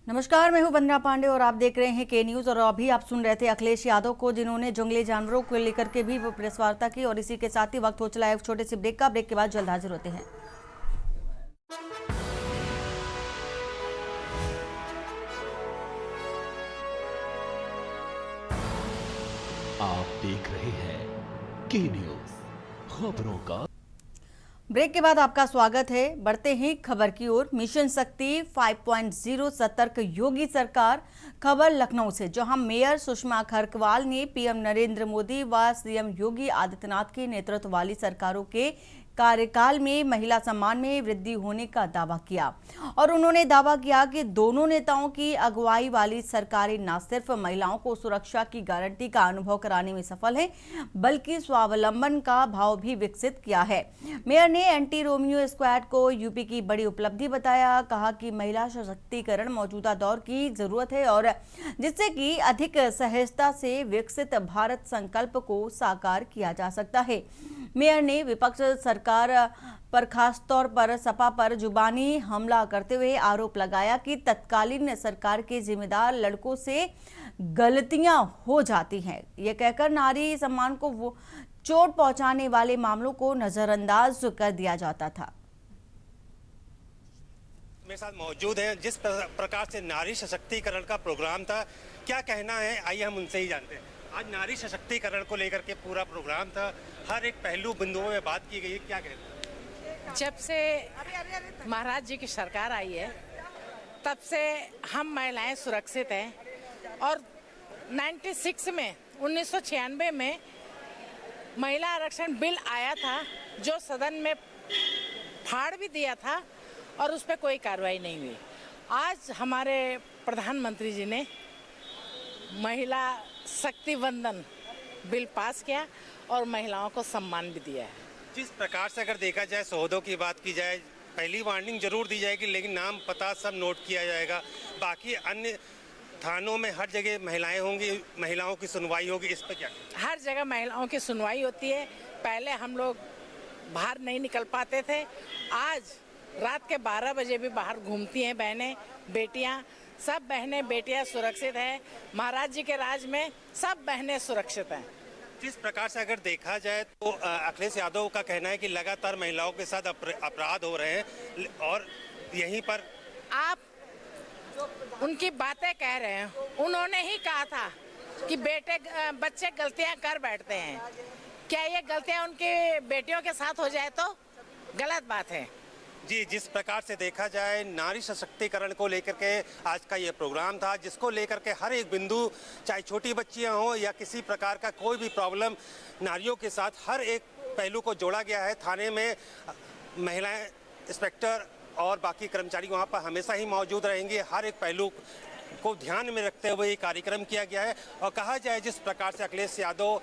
नमस्कार, मैं हूं वंदना पांडे और आप देख रहे हैं के न्यूज। और अभी आप सुन रहे थे अखिलेश यादव को, जिन्होंने जंगली जानवरों को लेकर के भी प्रेस वार्ता की। और इसी के साथ ही वक्त हो चला है एक छोटे से ब्रेक का। ब्रेक के बाद जल्द हाजिर होते हैं। आप देख रहे हैं के न्यूज, खबरों का। ब्रेक के बाद आपका स्वागत है। बढ़ते हैं खबर की ओर। मिशन शक्ति 5.0 सतर्क योगी सरकार। खबर लखनऊ से, जहां मेयर सुषमा खरकवाल ने पीएम नरेंद्र मोदी व सीएम योगी आदित्यनाथ के नेतृत्व वाली सरकारों के कार्यकाल में महिला सम्मान में वृद्धि होने का दावा किया। और उन्होंने दावा किया कि दोनों नेताओं की अगुवाई वाली सरकारें न सिर्फ महिलाओं को सुरक्षा की गारंटी का अनुभव कराने में सफल है, बल्कि स्वावलंबन का भाव भी विकसित किया है। मेयर ने एंटी रोमियो स्क्वाड को यूपी की बड़ी उपलब्धि बताया। कहा कि महिला सशक्तिकरण मौजूदा दौर की जरूरत है, और जिससे कि अधिक सहजता से विकसित भारत संकल्प को साकार किया जा सकता है। मेयर ने विपक्ष सरकार पर खासतौर पर सपा पर जुबानी हमला करते हुए आरोप लगाया कि तत्कालीन सरकार के जिम्मेदार लड़कों से गलतियां हो जाती हैं। ये कहकर नारी सम्मान को वो चोट पहुंचाने वाले मामलों को नजरअंदाज कर दिया जाता था। मेरे साथ मौजूद हैं। जिस प्रकार से नारी सशक्तिकरण का प्रोग्राम था, क्या कहना है, आइए हम उनसे ही जानते हैं। आज नारी सशक्तिकरण को लेकर के पूरा प्रोग्राम था, हर एक पहलू बिंदुओं में बात की गई है, क्या कहना है? जब से महाराज जी की सरकार आई है, तब से हम महिलाएं सुरक्षित हैं। और 1996 में महिला आरक्षण बिल आया था, जो सदन में फाड़ भी दिया था और उस पर कोई कार्रवाई नहीं हुई। आज हमारे प्रधानमंत्री जी ने महिला शक्ति वंदन बिल पास किया और महिलाओं को सम्मान भी दिया है। जिस प्रकार से अगर देखा जाए, सौदों की बात की जाए, पहली वार्निंग जरूर दी जाएगी, लेकिन नाम पता सब नोट किया जाएगा। बाकी अन्य थानों में हर जगह महिलाएं होंगी, महिलाओं की सुनवाई होगी, इस पर क्या? हर जगह महिलाओं की सुनवाई होती है। पहले हम लोग बाहर नहीं निकल पाते थे, आज रात के 12 बजे भी बाहर घूमती हैं बहनें, बेटियां। सब बहनें बेटियां सुरक्षित हैं। महाराज जी के राज में सब बहनें सुरक्षित हैं। जिस प्रकार से अगर देखा जाए तो अखिलेश यादव का कहना है कि लगातार महिलाओं के साथ अपराध हो रहे हैं, और यहीं पर आप उनकी बातें कह रहे हैं। उन्होंने ही कहा था कि बच्चे गलतियां कर बैठते हैं। क्या ये गलतियां उनकी बेटियों के साथ हो जाए तो गलत बात है। जी, जिस प्रकार से देखा जाए, नारी सशक्तिकरण को लेकर के आज का ये प्रोग्राम था, जिसको लेकर के हर एक बिंदु, चाहे छोटी बच्चियां हों या किसी प्रकार का कोई भी प्रॉब्लम, नारियों के साथ हर एक पहलू को जोड़ा गया है। थाने में महिलाएं, इंस्पेक्टर और बाकी कर्मचारी वहां पर हमेशा ही मौजूद रहेंगे। हर एक पहलू को ध्यान में रखते हुए ये कार्यक्रम किया गया है। और कहा जाए, जिस प्रकार से अखिलेश यादव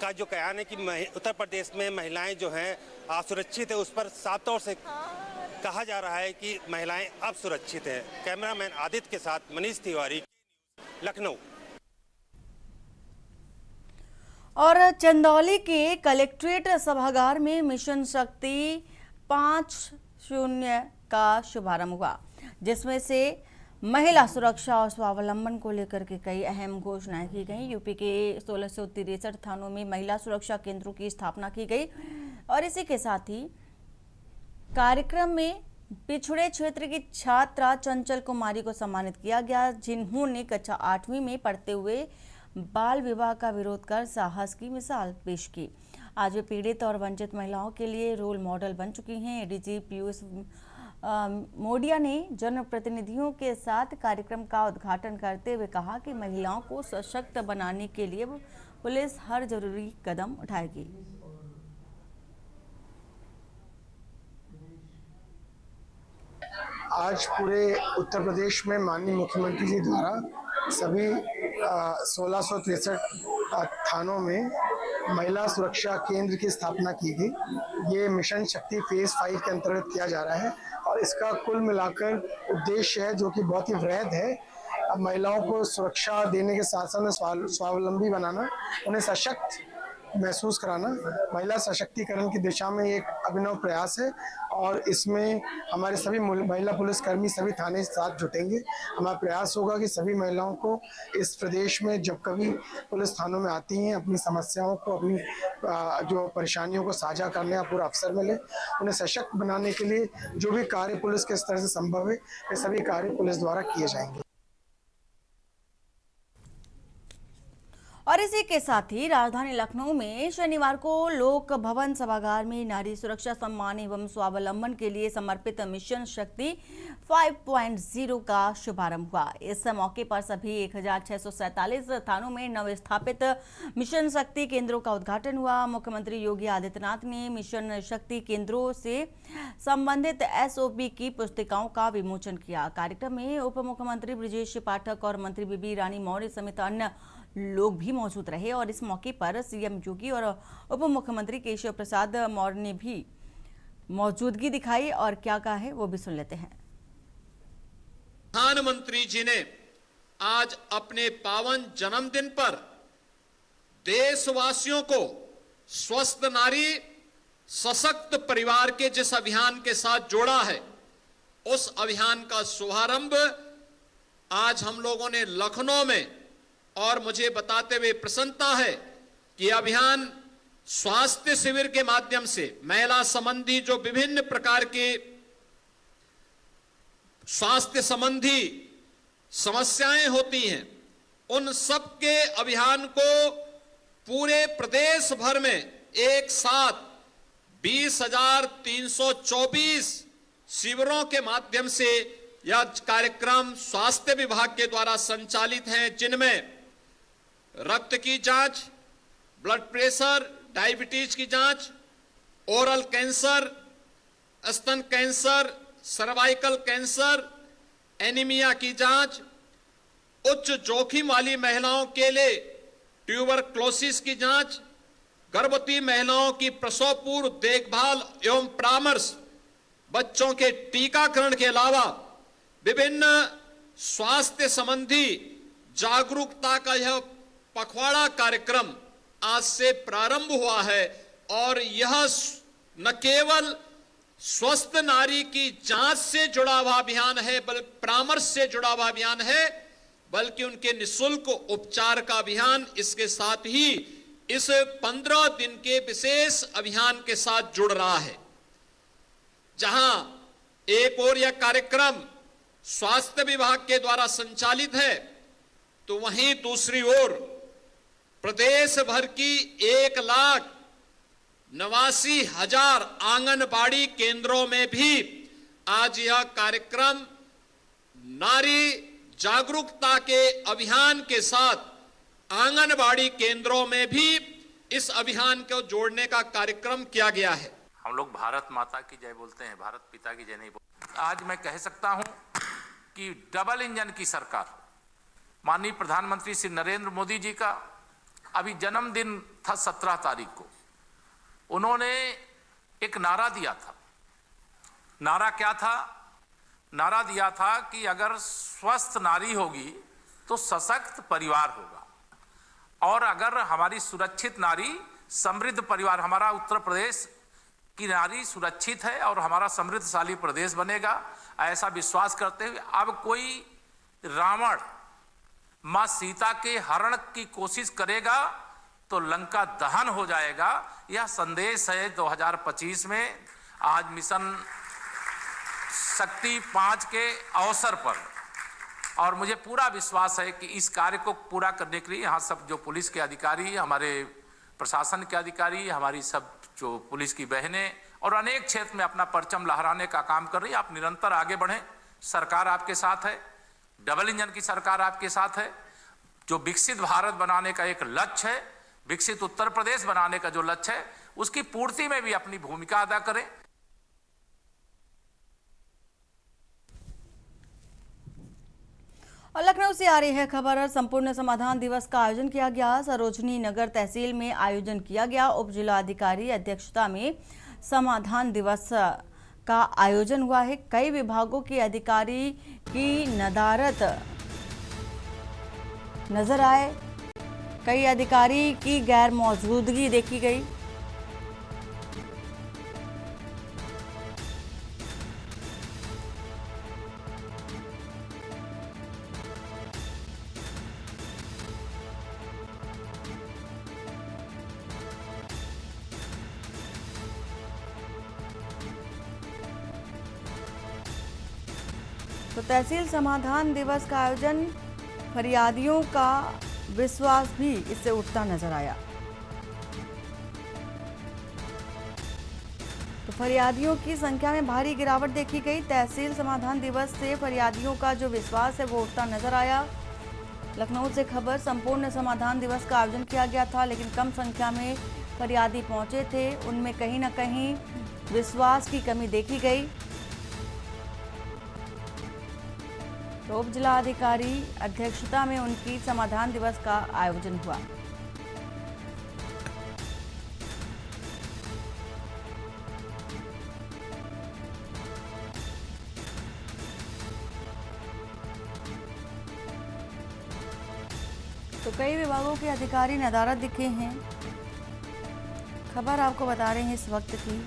का जो कहना है कि उत्तर प्रदेश में महिलाएं जो हैं असुरक्षित है, उस पर साफ तौर से कहा जा रहा है कि महिलाएं अब सुरक्षित हैं। कैमरामैन आदित्य के साथ मनीष तिवारी, लखनऊ। और चंदौली के कलेक्ट्रेट सभागार में मिशन शक्ति 5.0 का शुभारंभ हुआ, जिसमें से महिला सुरक्षा और स्वावलंबन को लेकर के कई अहम घोषणाएं की गई। यूपी के 1663 थानों में महिला सुरक्षा केंद्रों की स्थापना की गई। और इसी के साथ ही कार्यक्रम में पिछड़े क्षेत्र की छात्रा चंचल कुमारी को सम्मानित किया गया, जिन्होंने कक्षा 8वीं में पढ़ते हुए बाल विवाह का विरोध कर साहस की मिसाल पेश की। आज वे पीड़ित और वंचित महिलाओं के लिए रोल मॉडल बन चुकी हैं। एडीजी पीयूष मोडिया ने जनप्रतिनिधियों के साथ कार्यक्रम का उद्घाटन करते हुए कहा कि महिलाओं को सशक्त बनाने के लिए पुलिस हर जरूरी कदम उठाएगी। आज पूरे उत्तर प्रदेश में माननीय मुख्यमंत्री जी द्वारा सभी 1663 थानों में महिला सुरक्षा केंद्र की स्थापना की गई। ये मिशन शक्ति फेज 5 के अंतर्गत किया जा रहा है, और इसका कुल मिलाकर उद्देश्य है, जो कि बहुत ही वृहद है, महिलाओं को सुरक्षा देने के साथ साथ स्वावलंबी बनाना, उन्हें सशक्त महसूस कराना। महिला सशक्तिकरण की दिशा में एक अभिनव प्रयास है। और इसमें हमारे सभी महिला पुलिसकर्मी सभी थाने साथ जुटेंगे। हमारा प्रयास होगा कि सभी महिलाओं को इस प्रदेश में जब कभी पुलिस थानों में आती हैं अपनी समस्याओं को, अपनी जो परेशानियों को साझा करने का पूरा अवसर मिले। उन्हें सशक्त बनाने के लिए जो भी कार्य पुलिस के स्तर से संभव है वे सभी कार्य पुलिस द्वारा किए जाएंगे। और इसी के साथ ही राजधानी लखनऊ में शनिवार को लोक भवन सभागार में नारी सुरक्षा सम्मान एवं स्वावलंबन के लिए समर्पित मिशन शक्ति 5.0 का शुभारंभ हुआ। इस मौके पर सभी 1647 थानों में नवस्थापित मिशन शक्ति केंद्रों का उद्घाटन हुआ। मुख्यमंत्री योगी आदित्यनाथ ने मिशन शक्ति केंद्रों से संबंधित SOP की पुस्तिकाओं का विमोचन किया। कार्यक्रम में उप मुख्यमंत्री ब्रजेश पाठक और मंत्री बीबी रानी मौर्य समेत अन्य लोग भी मौजूद रहे। और इस मौके पर सीएम योगी और उप मुख्यमंत्री केशव प्रसाद मौर्य ने भी मौजूदगी दिखाई और क्या कहा है वो भी सुन लेते हैं। प्रधानमंत्री जी ने आज अपने पावन जन्मदिन पर देशवासियों को स्वस्थ नारी सशक्त परिवार के जिस अभियान के साथ जोड़ा है, उस अभियान का शुभारंभ आज हम लोगों ने लखनऊ में, और मुझे बताते हुए प्रसन्नता है कि अभियान स्वास्थ्य शिविर के माध्यम से महिला संबंधी जो विभिन्न प्रकार के स्वास्थ्य संबंधी समस्याएं होती हैं, उन सब के अभियान को पूरे प्रदेश भर में एक साथ 20,324 शिविरों के माध्यम से यह कार्यक्रम स्वास्थ्य विभाग के द्वारा संचालित हैं, जिनमें रक्त की जांच, ब्लड प्रेशर, डायबिटीज की जांच, ओरल कैंसर, स्तन कैंसर, सर्वाइकल कैंसर, एनीमिया की जांच, उच्च जोखिम वाली महिलाओं के लिए ट्यूबरक्लोसिस की जांच, गर्भवती महिलाओं की प्रसव पूर्व देखभाल एवं परामर्श, बच्चों के टीकाकरण के अलावा विभिन्न स्वास्थ्य संबंधी जागरूकता का यह पखवाड़ा कार्यक्रम आज से प्रारंभ हुआ है। और यह न केवल स्वस्थ नारी की जांच से जुड़ा हुआ अभियान है, बल्कि परामर्श से जुड़ा हुआ अभियान है, बल्कि उनके निःशुल्क उपचार का अभियान इसके साथ ही इस 15 दिन के विशेष अभियान के साथ जुड़ रहा है। जहां एक ओर यह कार्यक्रम स्वास्थ्य विभाग के द्वारा संचालित है, तो वहीं दूसरी ओर प्रदेश भर की 1,89,000 आंगनबाड़ी केंद्रों में भी आज यह कार्यक्रम नारी जागरूकता के अभियान के साथ आंगनबाड़ी केंद्रों में भी इस अभियान को जोड़ने का कार्यक्रम किया गया है। हम लोग भारत माता की जय बोलते हैं, भारत पिता की जय नहीं बोलते। आज मैं कह सकता हूं कि डबल इंजन की सरकार, माननीय प्रधानमंत्री श्री नरेंद्र मोदी जी का अभी जन्मदिन था 17 तारीख को, उन्होंने एक नारा दिया था। नारा क्या था? नारा दिया था कि अगर स्वस्थ नारी होगी तो सशक्त परिवार होगा, और अगर हमारी सुरक्षित नारी समृद्ध परिवार, हमारा उत्तर प्रदेश की नारी सुरक्षित है और हमारा समृद्धशाली प्रदेश बनेगा, ऐसा विश्वास करते हुए अब कोई रावण मां सीता के हरण की कोशिश करेगा तो लंका दहन हो जाएगा। यह संदेश है 2025 में आज मिशन शक्ति 5 के अवसर पर। और मुझे पूरा विश्वास है कि इस कार्य को पूरा करने के लिए यहाँ सब जो पुलिस के अधिकारी, हमारे प्रशासन के अधिकारी, हमारी सब जो पुलिस की बहनें और अनेक क्षेत्र में अपना परचम लहराने का काम कर रही है। आप निरंतर आगे बढ़ें, सरकार आपके साथ है, डबल इंजन की सरकार आपके साथ है। जो विकसित भारत बनाने का एक लक्ष्य है, विकसित उत्तर प्रदेश बनाने का जो लक्ष्य है, उसकी पूर्ति में भी अपनी भूमिका अदा करें। और लखनऊ से आ रही है खबर, संपूर्ण समाधान दिवस का आयोजन किया गया। सरोजनी नगर तहसील में आयोजन किया गया। उप जिलाधिकारी अध्यक्षता में समाधान दिवस का आयोजन हुआ है। कई विभागों के अधिकारी की नदारत नजर आए, कई अधिकारी की गैर मौजूदगी देखी गई। तो तहसील समाधान दिवस का आयोजन, फरियादियों का विश्वास भी इससे उठता नजर आया। तो फरियादियों की संख्या में भारी गिरावट देखी गई। तहसील समाधान दिवस से फरियादियों का जो विश्वास है वो उठता नजर आया। लखनऊ से खबर, संपूर्ण समाधान दिवस का आयोजन किया गया था, लेकिन कम संख्या में फरियादी पहुंचे थे। उनमें कहीं ना कहीं विश्वास की कमी देखी गई। तो उप जिलाधिकारी अध्यक्षता में उनकी समाधान दिवस का आयोजन हुआ। तो कई विभागों के अधिकारी नदारद दिखे हैं। खबर आपको बता रहे हैं इस वक्त की।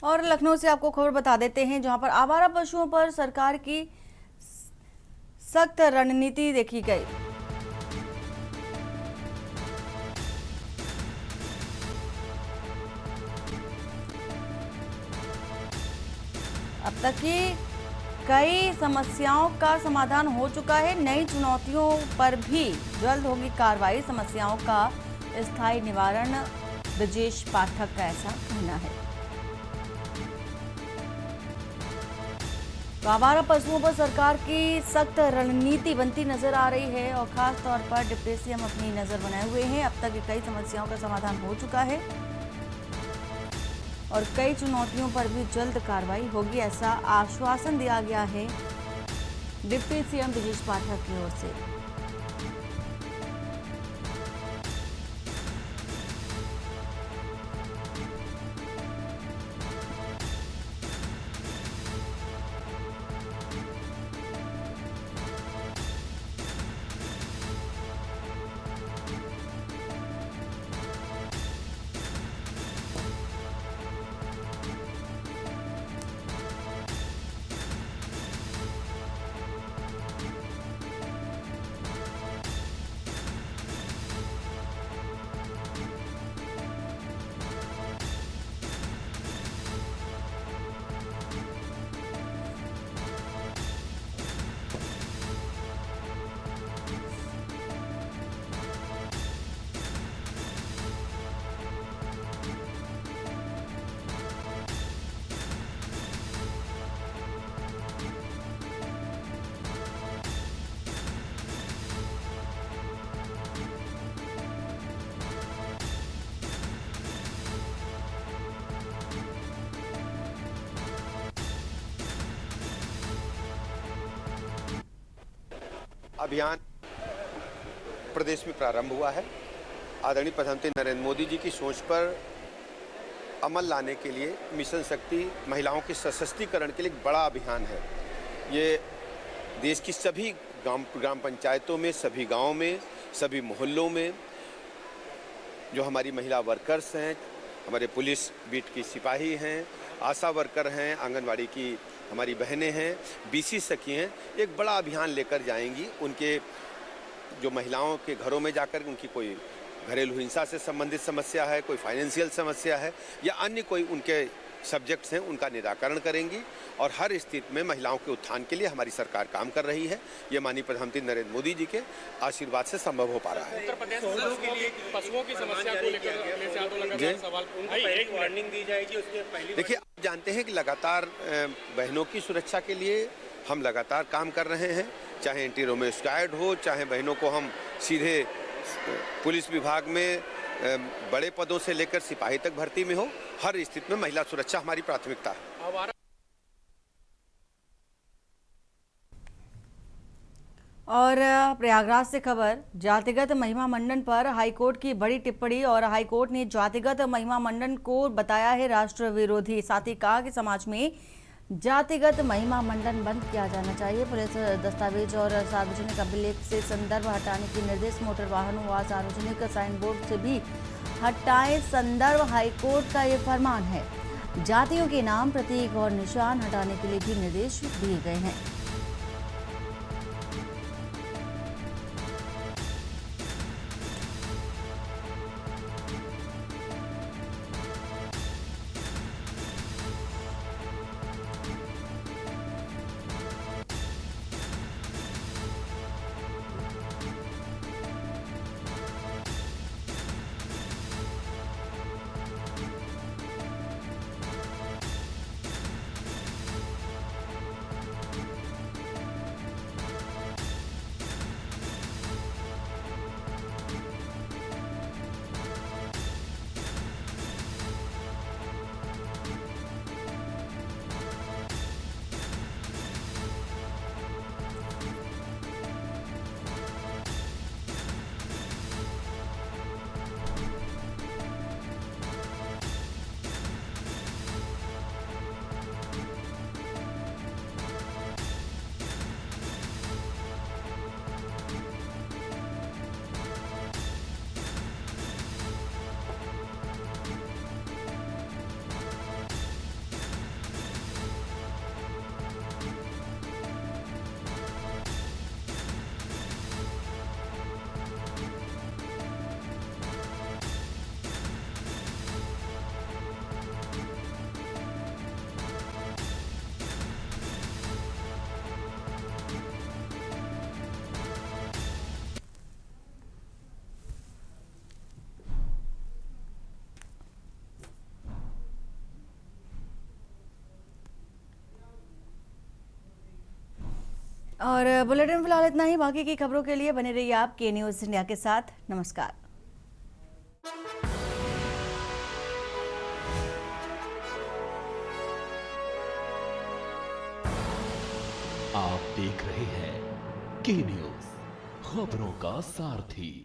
और लखनऊ से आपको खबर बता देते हैं, जहां पर आवारा पशुओं पर सरकार की सख्त रणनीति देखी गई। अब तक की कई समस्याओं का समाधान हो चुका है। नई चुनौतियों पर भी जल्द होगी कार्रवाई, समस्याओं का स्थायी निवारण, ब्रजेश पाठक का ऐसा कहना है। तो आवारा पशुओं पर सरकार की सख्त रणनीति बनती नजर आ रही है और खास तौर पर डिप्टी सीएम अपनी नजर बनाए हुए हैं। अब तक की कई समस्याओं का समाधान हो चुका है और कई चुनौतियों पर भी जल्द कार्रवाई होगी, ऐसा आश्वासन दिया गया है डिप्टी सीएम ब्रजेश पाठक की ओर से। अभियान प्रदेश में प्रारंभ हुआ है। आदरणीय प्रधानमंत्री नरेंद्र मोदी जी की सोच पर अमल लाने के लिए मिशन शक्ति महिलाओं के सशक्तिकरण के लिए एक बड़ा अभियान है। ये देश की सभी ग्राम पंचायतों में, सभी गांवों में, सभी मोहल्लों में जो हमारी महिला वर्कर्स हैं, हमारे पुलिस बीट की सिपाही हैं, आशा वर्कर हैं, आंगनवाड़ी की हमारी बहनें हैं, बीसी सखी हैं, एक बड़ा अभियान लेकर जाएंगी। उनके जो महिलाओं के घरों में जाकर उनकी कोई घरेलू हिंसा से संबंधित समस्या है, कोई फाइनेंशियल समस्या है या अन्य कोई उनके सब्जेक्ट्स हैं, उनका निराकरण करेंगी। और हर स्थिति में महिलाओं के उत्थान के लिए हमारी सरकार काम कर रही है। ये माननीय प्रधानमंत्री नरेंद्र मोदी जी के आशीर्वाद से संभव हो पा रहा है। उत्तर प्रदेश के लिए पशुओं की समस्या को लेकर सवाल एक वार्निंग दी जाएगी उसके पहले। देखिए, आप जानते हैं कि लगातार बहनों की सुरक्षा के लिए हम लगातार काम कर रहे हैं, चाहे एंटी रोमियो स्क्वाड हो, चाहे बहनों को हम सीधे पुलिस विभाग में बड़े पदों से लेकर सिपाही तक भर्ती में हो, हर स्थिति में महिला सुरक्षा हमारी प्राथमिकता है। और प्रयागराज से खबर, जातिगत महिमा मंडन पर हाईकोर्ट की बड़ी टिप्पणी और हाईकोर्ट ने जातिगत महिमा मंडन को बताया है राष्ट्र विरोधी। साथ ही कहा कि समाज में जातिगत महिमा मंडन बंद किया जाना चाहिए। पुलिस दस्तावेज और सार्वजनिक अभिलेख से संदर्भ हटाने के निर्देश, मोटर वाहनों व सार्वजनिक साइन बोर्ड से भी हटाए संदर्भ, हाईकोर्ट का ये फरमान है। जातियों के नाम, प्रतीक और निशान हटाने के लिए भी निर्देश दिए गए हैं। और बुलेटिन फिलहाल इतना ही। बाकी की खबरों के लिए बने रहिए आप के न्यूज़ इंडिया के साथ। नमस्कार। आप देख रहे हैं के न्यूज़, खबरों का सारथी।